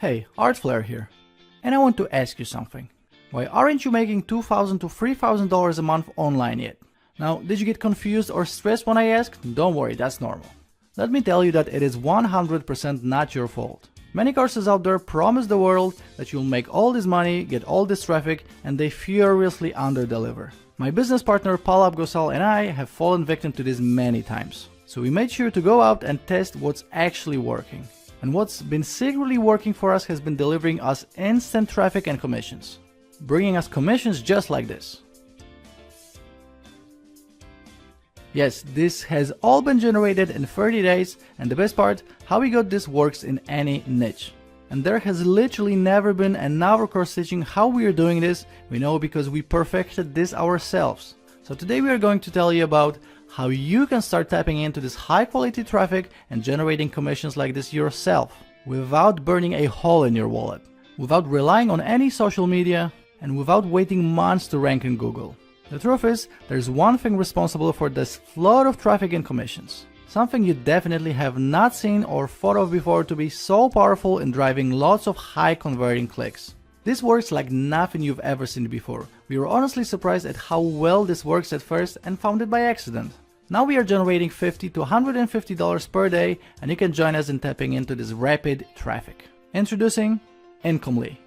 Hey, Artflare here, and I want to ask you something. Why aren't you making $2,000 to $3,000 a month online yet? Now, did you get confused or stressed when I asked? Don't worry, that's normal. Let me tell you that it is 100% not your fault. Many courses out there promise the world that you'll make all this money, get all this traffic, and they furiously underdeliver. My business partner Palab Gosal and I have fallen victim to this many times. So we made sure to go out and test what's actually working. And what's been secretly working for us has been delivering us instant traffic and commissions. Bringing us commissions just like this. Yes, this has all been generated in 30 days, and the best part, how we got this works in any niche. And there has literally never been another course teaching how we are doing this. We know because we perfected this ourselves. So today we are going to tell you about how you can start tapping into this high quality traffic and generating commissions like this yourself, without burning a hole in your wallet, without relying on any social media, and without waiting months to rank in Google. The truth is, there's one thing responsible for this flood of traffic and commissions. Something you definitely have not seen or thought of before to be so powerful in driving lots of high converting clicks. This works like nothing you've ever seen before. We were honestly surprised at how well this works at first and found it by accident. Now we are generating $50 to $150 per day, and you can join us in tapping into this rapid traffic. Introducing Incomely.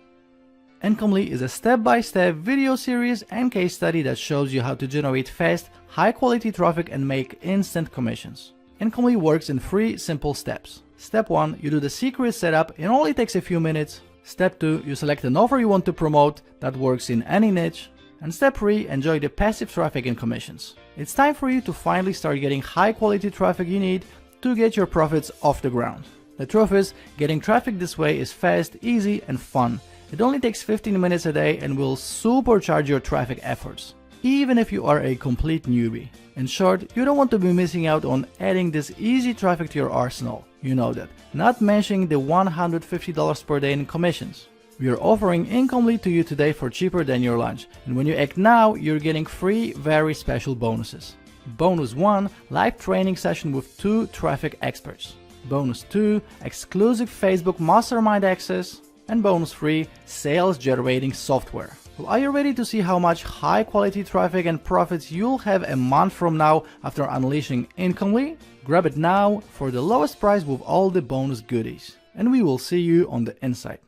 Incomely is a step-by-step video series and case study that shows you how to generate fast, high-quality traffic and make instant commissions. Incomely works in 3 simple steps. Step 1, you do the secret setup, it only takes a few minutes. Step 2, you select an offer you want to promote that works in any niche. And step 3, enjoy the passive traffic and commissions. It's time for you to finally start getting high-quality traffic you need to get your profits off the ground. The truth is, getting traffic this way is fast, easy, and fun. It only takes 15 minutes a day and will supercharge your traffic efforts, even if you are a complete newbie. In short, you don't want to be missing out on adding this easy traffic to your arsenal. You know that. Not mentioning the $150 per day in commissions. We are offering Incomely to you today for cheaper than your lunch. And when you act now, you're getting 3 very special bonuses. Bonus 1, live training session with 2 traffic experts. Bonus 2, exclusive Facebook mastermind access. And bonus 3, sales generating software. Well, are you ready to see how much high quality traffic and profits you'll have a month from now after unleashing Incomely? Grab it now for the lowest price with all the bonus goodies. And we will see you on the inside.